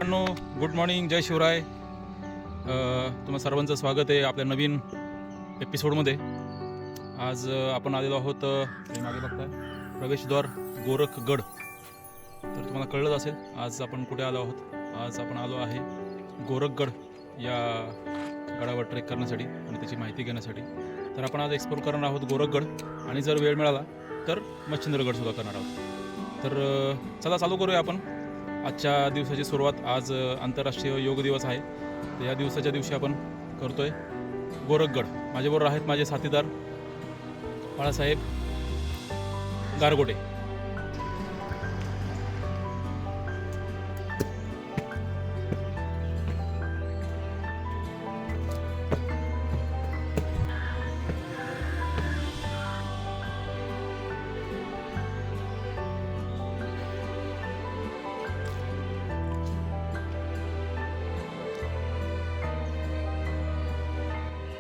मित्रांनो, good morning, जय शिवराय. तुम्हा सर्वांचं स्वागत आहे आपल्या नवीन एपिसोडमध्ये. आज आपण आलेलो आहोत, हे मागे बघताय, प्रवेशद्वार गोरखगड. तर तुम्हाला कळलंच असेल आज आपण कुठे आलो आहोत. आज आपण आलो आहे गोरखगड या गडावर ट्रेक करण्यासाठी आणि त्याची माहिती घेण्यासाठी. तर आपण आज एक्सप्लोर करणार आहोत गोरखगड, आणि जर वेळ मिळाला तर मच्छिंद्रगडसुद्धा करणार आहोत. तर चला चालू करूया आपण आजच्या दिवसाची सुरुवात. आज आंतरराष्ट्रीय योग दिवस आहे. तर या दिवसाच्या दिवशी आपण करतोय गोरखगड. माझ्याबरोबर आहेत माझे साथीदार बाळासाहेब गारगोटे.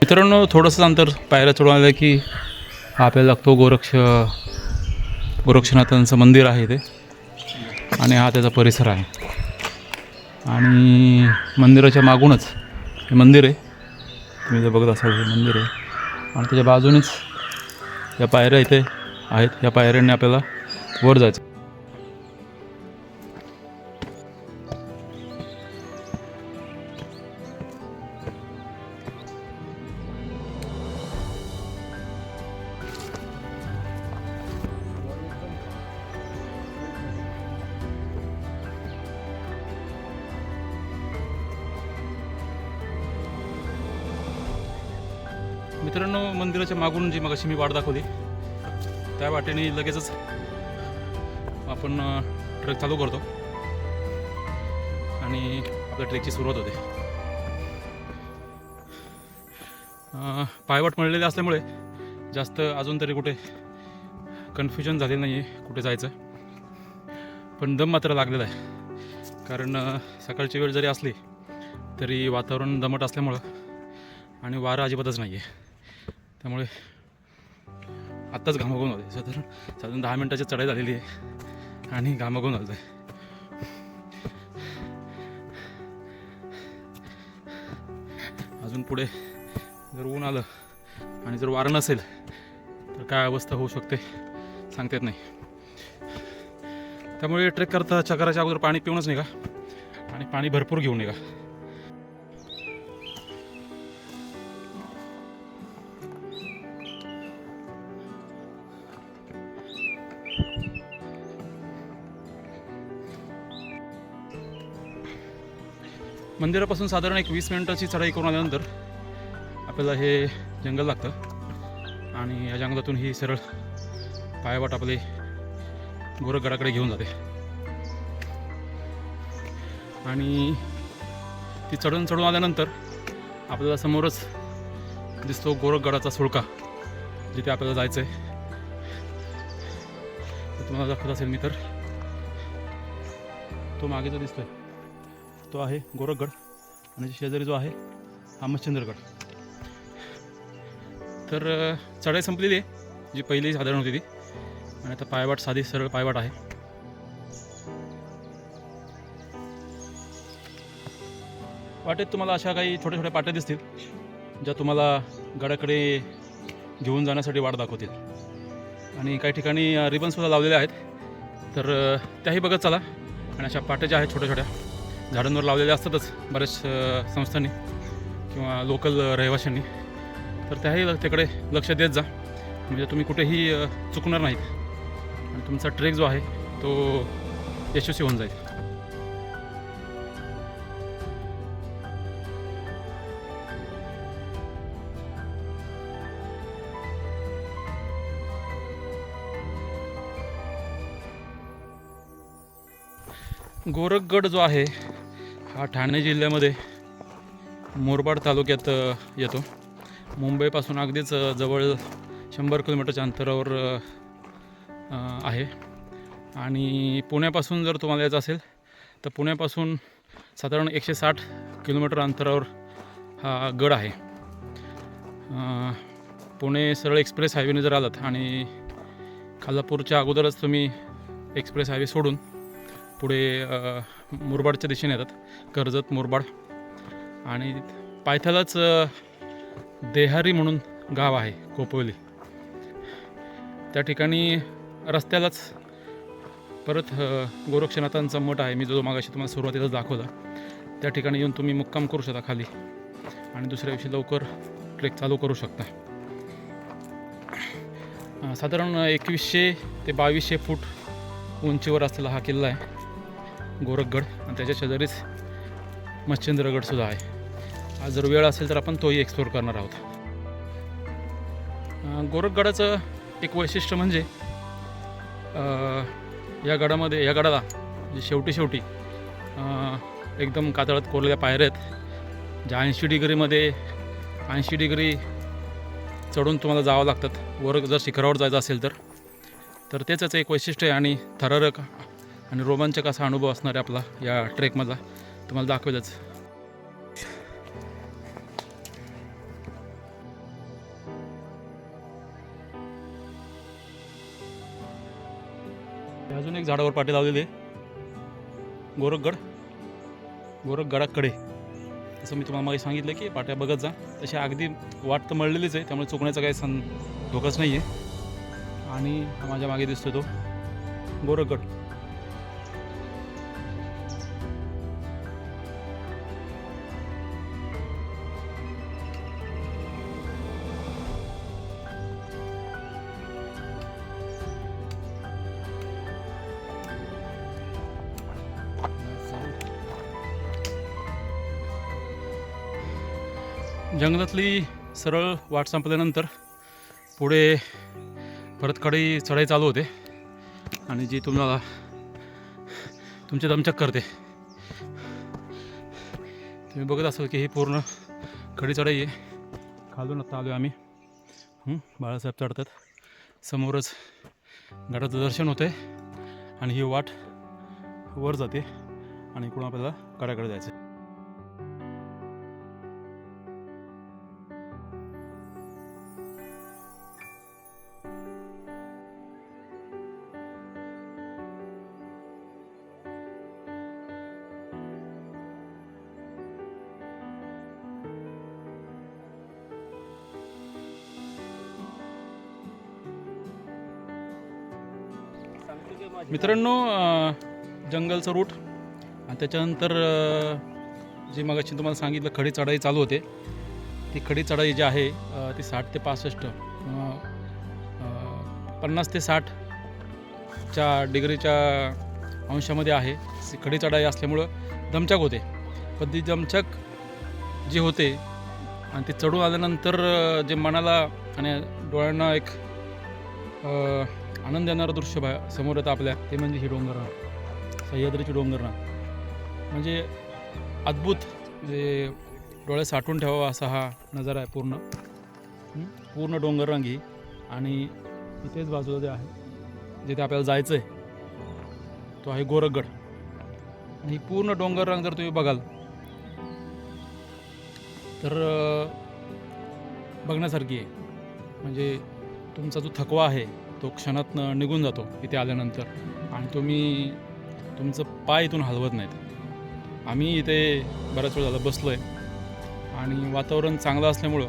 मित्रांनो, थोडंसं अंतर पायऱ्या चढून आलं की आपल्याला लागतो गोरक्षनाथांचं मंदिर आहे ते, आणि हा त्याचा परिसर आहे. आणि मंदिराच्या मागूनच हे मंदिर आहे. तुम्ही जर बघत असाल हे मंदिर आहे, आणि त्याच्या बाजूनेच या पायऱ्या इथे आहेत. या पायऱ्यांनी आपल्याला वर जायचं. मित्रांनो, मंदिराच्या मागून जी मगाशी मी वाट दाखवली त्या वाटेने लगेचच आपण ट्रेक चालू करतो आणि आपल्या ट्रेकची सुरुवात होते. पायवाट मिळलेले असल्यामुळे जास्त अजून तरी कुठे कन्फ्युजन झालेलं नाही आहे कुठे जायचं. पण दम मात्र लागलेला आहे, कारण सकाळची वेळ जरी असली तरी वातावरण दमट असल्यामुळं आणि वारं अजिबातच नाही आहे. त्यामुळे आत्ताच घामाघूम आले. साधारण 10 मिनटाची चढाई झालेली आहे आणि घामाघूम आलं आहे. अजून पुढे जर ऊन आलं आणि जर वारं नसेल तर काय अवस्था होऊ शकते सांगता येत नाही. त्यामुळे ट्रेक करता चक्राच्या अगोदर पाणी पिऊनच निघा, आणि पाणी भरपूर घेऊन निघा. मंदिरापासून साधारण एक 20 मिनिटाची चढाई करून आल्यानंतर आपल्याला हे जंगल लागतं, आणि या जंगलातून ही सरळ पायवाट आपले गोरखगडाकडे घेऊन जाते. आणि ती चढून आल्यानंतर आपल्याला समोरच दिसतो गोरखगडाचा सुळका, जिथे आपल्याला जायचं आहे. तुम्हाला दाखवत असेल मी तर, तो मागे जो दिसतोय तो आहे गोरखगड, आणि शेजारी जो आहे हा मच्छिंद्रगड. तर चढाई संपलेली आहे जी पहिली साधारण होती ती, आणि आता पायवाट साधी सरळ पायवाट आहे. वाटेत तुम्हाला अशा काही छोट्या छोट्या पाट्या दिसतील ज्या तुम्हाला गडाकडे घेऊन जाण्यासाठी वाट दाखवतील. आणि काही ठिकाणी रिबनसुद्धा लावलेले आहेत, तर त्याही बघत चला. आणि अशा पाट्या ज्या आहेत छोट्या छोट्या झाडांवर लावलेल्या असतातच बऱ्याच संस्थांनी किंवा लोकल रहिवाशांनी, तर त्याही त्याकडे लक्ष देत जा, म्हणजे तुम्ही कुठेही चुकणार नाहीत आणि तुमचा ट्रेक जो आहे तो यशस्वी होऊन जाईल. गोरखगड जो आहे हा ठाणे जिल्ह्यामध्ये मुरबाड तालुक्यात येतो. मुंबईपासून अगदीच जवळ 100 किलोमीटरच्या अंतरावर आहे. आणि पुण्यापासून जर तुम्हाला यायचं असेल तर पुण्यापासून साधारण 160 किलोमीटर अंतरावर हा गड आहे. पुणे सरळ एक्सप्रेस हायवेने जर आलात आणि खालापूरच्या अगोदरच तुम्ही एक्सप्रेस हायवे सोडून पुढे मुरबाडच्या दिशेने येतात, कर्जत मुरबाड. आणि पायथ्यालाच देहारी म्हणून गाव आहे, कोपवली. त्या ठिकाणी रस्त्यालाच परत गोरक्षनाथांचा मठ आहे, मी जो मागाशी तुम्हाला सुरुवातीला दाखवला. त्या ठिकाणी येऊन तुम्ही मुक्काम करू शकता खाली आणि दुसऱ्या दिवशी लवकर ट्रेक चालू करू शकता. साधारण 2100 ते 2200 फूट उंचीवर असलेला हा किल्ला आहे गोरखगड, आणि त्याच्या शेजारीच मच्छिंद्रगडसुद्धा आहे. आज जर वेळ असेल तर आपण तोही एक्सप्लोर करणार आहोत. गोरखगडाचं एक वैशिष्ट्य म्हणजे या गडाला शेवटी एकदम कातळात कोरलेल्या पायऱ्या आहेत, ज्या 80 डिग्री चढून तुम्हाला जावं लागतात. वर जर शिखरावर जायचं असेल तर तेच एक वैशिष्ट्य आहे. आणि थरारक आणि रोमांचक असा अनुभव असणार आहे आपला या ट्रेकमधला, तुम्हाला दाखवेलच. अजून एक झाडावर पाटी लावलेली आहे, गोरखगडाकडे. जसं मी तुम्हाला मागे सांगितलं की पाट्या बघत जा, तशी अगदी वाट तर मळलेलीच आहे, त्यामुळे चुकण्याचा काही धोकाच नाही आहे. आणि माझ्या मागे दिसतो तो गोरखगड. जंगलातली सरळ वाट संपल्यानंतर पुढे परत चढाई चालू होते, आणि जी तुम्हाला तुमचे दमचक करते. तुम्ही बघत असाल की ही पूर्ण खडी चढाई आहे. खालून आता आलो आम्ही. बाळासाहेब चढतात, समोरच गडाचं दर्शन होते, आणि ही वाट वर जाते, आणि इकडून आपल्याला गडाकडे जायचं. मित्रांनो, जंगलचं रूट आणि त्याच्यानंतर जी मगाशी तुम्हाला सांगितलं खडी चढाई चालू होते, ती खडी चढाई जी आहे ती 60 ते 65 50 ते 60च्या डिग्रीच्या अंशामध्ये आहे. खडी चढाई असल्यामुळं दमचक होते, पण ती दमचक जी होते आणि ती चढून आल्यानंतर जे मनाला आणि डोळ्यांना एक आनंद देणारं दृश्य समोर येतं आपल्या, ते म्हणजे ही डोंगररांग, सह्याद्रीची डोंगररांग. म्हणजे अद्भुत, म्हणजे डोळे साठवून ठेवावा असा हा नजारा आहे. पूर्ण डोंगररांग ही, आणि इथेच बाजूला जे आहे जिथे आपल्याला जायचं आहे तो आहे गोरखगड. आणि ही पूर्ण डोंगररांग जर तुम्ही बघाल तर बघण्यासारखी आहे. म्हणजे तुमचा जो थकवा आहे तो क्षणात निघून जातो इथे आल्यानंतर, आणि तुम्ही तुमचं पाय इथून हलवत नाहीत. आम्ही इथे बराच वेळ झाला बसलो आहे, आणि वातावरण चांगलं असल्यामुळं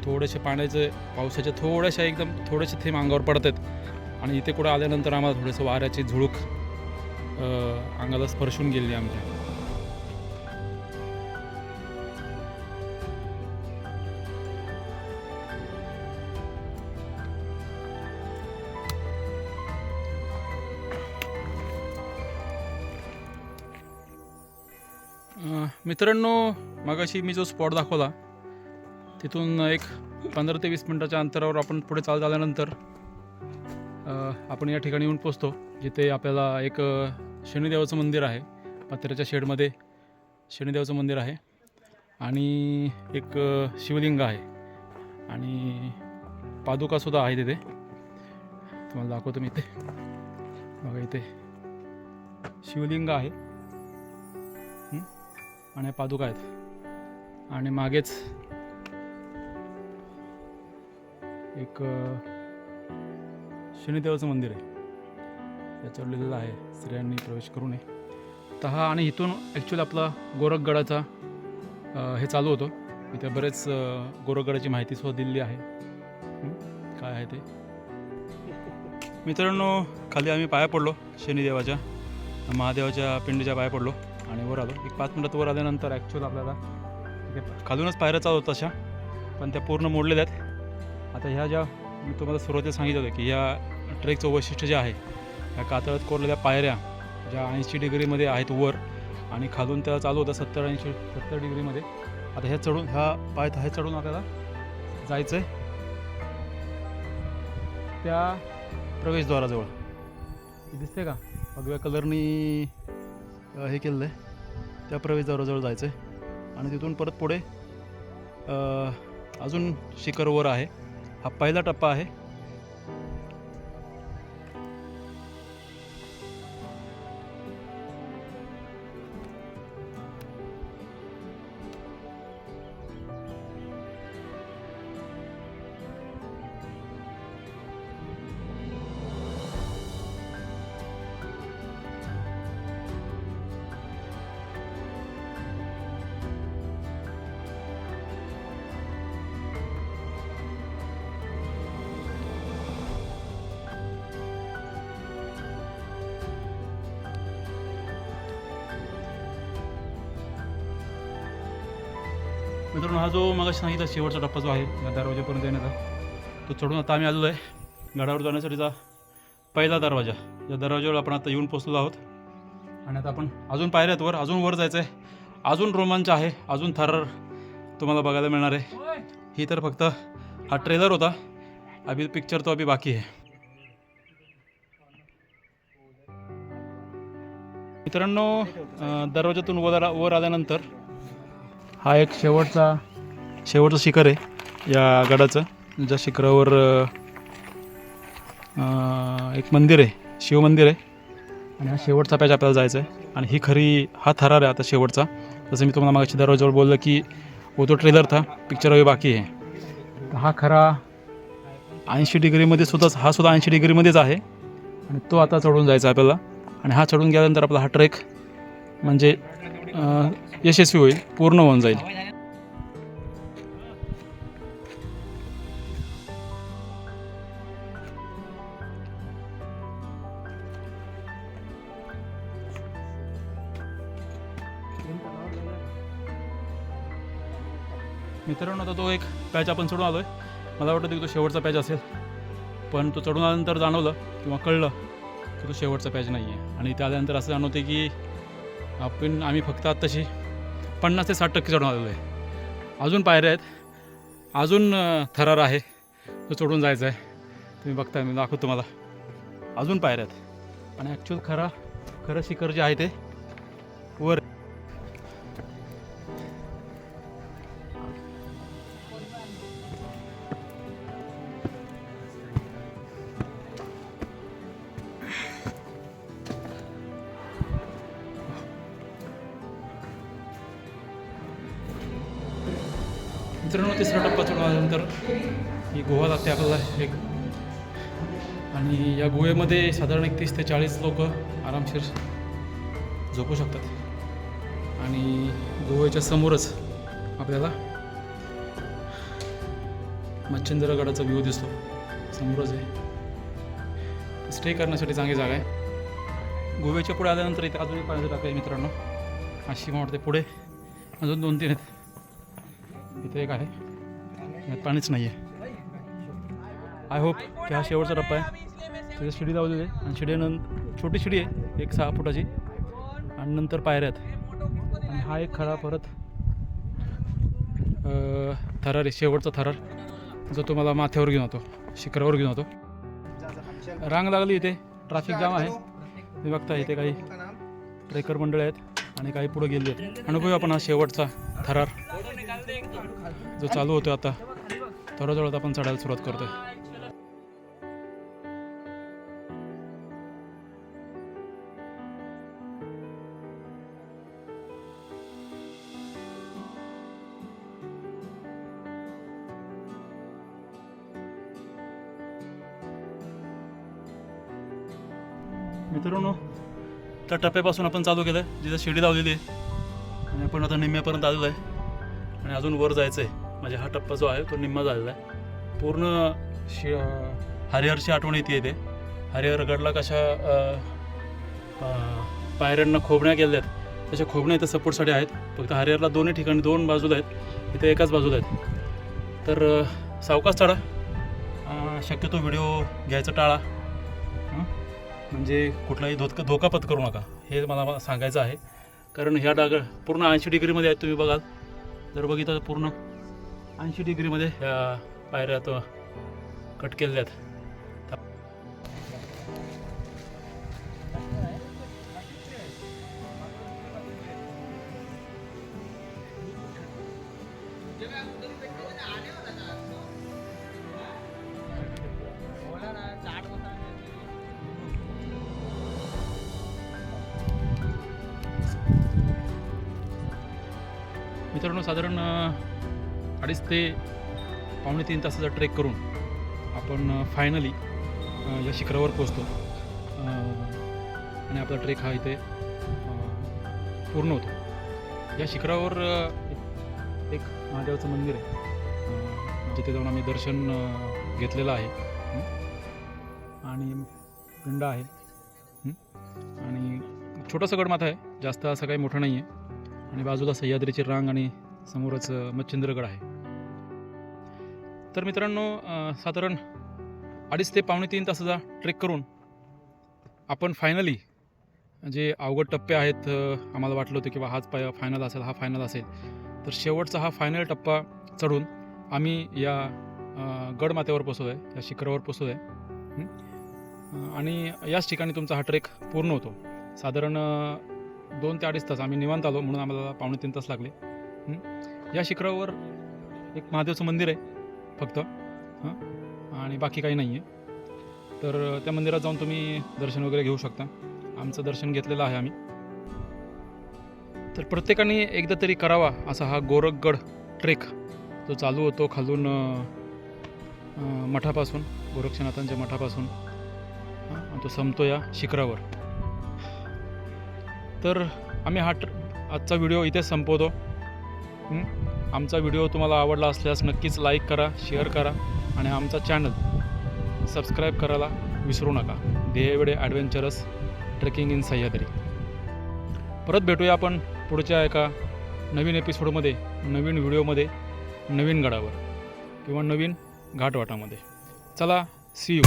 थोडेसे पावसाचे थोडेसे थेंब अंगावर पडत आहेत, आणि इथे कुठं आल्यानंतर आम्हाला थोडंसं वाऱ्याची झुळूक अंगाला स्पर्शून गेली आमच्या. मित्रांनो, मगाशी मी जो स्पॉट दाखवला तिथून एक 15 ते 20 मिनटाच्या अंतरावर आपण पुढे चालत आल्यानंतर आपण या ठिकाणी येऊन पोचतो, जिथे आपल्याला एक शनिदेवाचं मंदिर आहे. पत्र्याच्या शेडमध्ये शनिदेवाचं मंदिर आहे, आणि एक शिवलिंग आहे, आणि पादुकासुद्धा आहे तिथे. तुम्हाला दाखवतो मी इथे. बघा, इथे शिवलिंग आहे आणि पादुका आहेत, आणि मागेच एक शनिदेवाचं मंदिर आहे, त्याच्यावर लिहिलेलं आहे स्त्रियांनी प्रवेश करू नये. तर हा आणि इथून ॲक्च्युली आपला गोरखगडाचा हे चालू होतं. इथे बरेच गोरखगडाची माहितीसुद्धा दिलेली आहे. काय आहे ते मित्रांनो, खाली आम्ही पाया पडलो शनिदेवाच्या महादेवाच्या पिंडीच्या पाया पडलो आणि वर आलो. एक 5 मिनिटात वर आल्यानंतर ॲक्च्युअल आपल्याला खालूनच पायऱ्या चालू होत तशा, पण त्या पूर्ण मोडलेल्या आहेत. आता ह्या ज्या मी तुम्हाला सुरुवातीला सांगितलं होतं की या ट्रेकचं वैशिष्ट्य जे आहे, ह्या कातळात कोरलेल्या पायऱ्या ज्या 80 डिग्रीमध्ये आहेत वर आणि खालून त्याला चालू होतं 70 डिग्रीमध्ये. आता ह्या चढून ह्या चढून आपल्याला जायचं आहे त्या प्रवेशद्वाराजवळ. दिसते का भगव्या कलरनी हे केलेलं आहे, त्या प्रवेशद्वाराजवळ जायचं आहे आणि तिथून परत पुढे अजून शिखरवर आहे. हा पहिला टप्पा आहे. मित्रांनो, हा जो मगाशी सांगितला शेवटचा टप्पा जो आहे या दरवाजापर्यंत येण्याचा, तो चढून आता आम्ही आलेलो आहे गडावर जाण्यासाठीचा पहिला दरवाजा. या दरवाजावर आपण आता येऊन पोचलेलो आहोत आणि आता आपण अजून पायऱ्यात अजून वर जायचं आहे. अजून रोमांच आहे, अजून थरार तुम्हाला बघायला मिळणार आहे. ही तर फक्त हा ट्रेलर होता, अभी पिक्चर तो अभी बाकी आहे. मित्रांनो, दरवाजातून वर आल्यानंतर हा एक शेवटचं शिखर आहे या गडाचं, ज्या शिखरावर एक मंदिर आहे, शिवमंदिर आहे आणि हा शेवटचा पॅच आपल्याला जायचा आहे. आणि हा थरार आहे आता शेवटचा. जसं मी तुम्हाला मागच्या दरवाजावर बोललं की वो तो ट्रेलर था, पिक्चर अभी बाकी आहे. तर हा खरा 80 डिग्रीमध्ये हा सुद्धा 80 डिग्रीमध्येच आहे आणि तो आता चढून जायचा आपल्याला. आणि हा चढून गेल्यानंतर आपला हा ट्रेक म्हणजे यशस्वी होईल, पूर्ण होऊन जाईल. मित्रांनो, आता तो एक पॅच आपण चढून आलो आहे. मला वाटतं की तो शेवटचा पॅच असेल, पण तो चढून आल्यानंतर जाणवलं किंवा कळलं की तो शेवटचा पॅच नाही आहे. आणि इथे आल्यानंतर असं जाणवते की आम्ही फक्त आत्ताशी 50 ते 60% चढून आलेलो आहे. अजून पायऱ्या आहेत, अजून थरार आहे, तो चढून जायचा आहे. तुम्ही बघताय, मी दाखवतो तुम्हाला. अजून पायऱ्या आहेत आणि ॲक्च्युअल खरं शिखर जे आहे ते वर. मित्रांनो, तिसरा टप्पा चढून आल्यानंतर ही गुहा लागते आपल्याला एक, आणि या गुहेमध्ये साधारण 31 ते 40 लोक आरामशीर झोपू शकतात. आणि गुहेच्या समोरच आपल्याला मच्छिंद्रगडाचा व्ह्यू दिसतो, समोरच आहे. स्टे करण्यासाठी चांगली जागा आहे. गुहेच्या पुढे आल्यानंतर इथे अजून एक पाण्याचं टाका आहे मित्रांनो. अशी वाटते पुढे अजून 2-3 आहेत. इथे एक आहे, यात पाणीच नाही आहे. आय होप की हा शेवटचा टप्पा आहे. तिथे शिडी लावलेली आहे आणि छोटी शिडी आहे, एक 6 फुटाची, आणि नंतर पायऱ्या आहेत. आणि हा एक खरा परत थरार आहे, शेवटचा थरार, जो तुम्हाला माथ्यावर घेऊन होतो, शिखरावर घेऊन होतो. रांग लागली, इथे ट्रॅफिक जाम आहे. तुम्ही बघता इथे काही ट्रेकर मंडळ आहेत आणि काही पुढे गेले आहेत. अनुभव आपण हा शेवटचा थरार जो चालू होतो आता थोडा आपण चढायला सुरुवात करतोय. मित्रांनो, त्या टप्प्यापासून आपण चालू केलं आहे, जिथं शिडी लावलेली आहे आणि आपण आता निम्म्यापर्यंत आलेलो आहे आणि अजून वर जायचं आहे. म्हणजे हा टप्पा जो आहे तो निम्मा झालेला आहे. पूर्ण हरिहरची आठवण येते इथे. हरिहरगडला कशा पायऱ्यांना खोबण्या केल्या आहेत, त्याच्या खोबण्या इथं सपोर्टसाठी आहेत. फक्त हरिहरला दोन्ही ठिकाणी 2 बाजूला आहेत, इथे एकाच बाजूला आहेत. तर सावकाश चढा. शक्यतो व्हिडिओ घ्यायचं टाळा, म्हणजे कुठलाही धोका पत्करू नका, हे मला सांगायचं आहे. कारण ह्या पूर्ण 80 डिग्रीमध्ये आहेत. तुम्ही बघाल जर बघितलं तर पूर्ण 80 डिग्रीमध्ये ह्या पायऱ्या तो कट केलेल्या आहेत. मित्रांनो, साधारण 2.5 ते 2.25 तासाचा ट्रेक करून आपण फायनली या शिखरावर पोचतो आणि आपला ट्रेक हा इथे पूर्ण होतो. या शिखरावर एक महादेवाचं मंदिर आहे, जिथे जाऊन आम्ही दर्शन घेतलेलं आहे आणि गंडा आहे आणि छोटासा गडमाथा आहे, जास्त असं काही मोठं नाही आहे. आणि बाजूला सह्याद्रीची रांग आणि समोरच मच्छिंद्रगड आहे. तर मित्रांनो, साधारण 2.5 ते 2.25 तासाचा ट्रेक करून आपण फायनली जे अवघड टप्पे आहेत, आम्हाला वाटलं होतं की बा हाच फायनल असेल, हा फायनल असेल. तर शेवटचा हा फायनल टप्पा चढून आम्ही या गडमाथ्यावर पोचलो आहे, या शिखरावर पोचलो आहे आणि याच ठिकाणी तुमचा हा ट्रेक पूर्ण होतो. साधारण 2 ते 2.5 तास आम्ही निवांत आलो, म्हणून आम्हाला 2.25 तास लागले. या शिखरावर एक महादेवचं मंदिर आहे फक्त, आणि बाकी काही नाही आहे. तर त्या मंदिरात जाऊन तुम्ही दर्शन वगैरे घेऊ शकता. आमचं दर्शन घेतलेलं आहे आम्ही. तर प्रत्येकाने एकदा तरी करावा असा हा गोरखगड ट्रेक, जो चालू होतो खालून मठापासून, गोरक्षनाथांच्या मठापासून, तो संपतो या शिखरावर. तर आम्ही आजचा व्हिडिओ इथेच संपवतो. आमचा व्हिडिओ तुम्हाला आवडला असल्यास नक्कीच लाईक करा, शेअर करा आणि आमचा चॅनल सबस्क्राईब करायला विसरू नका. देहवेडे ॲडव्हेंचरस ट्रेकिंग इन सह्याद्री. परत भेटूया आपण पुढच्या एका नवीन एपिसोडमध्ये, नवीन व्हिडिओमध्ये, नवीन गडावर किंवा नवीन घाटवाटामध्ये. चला, सी यू.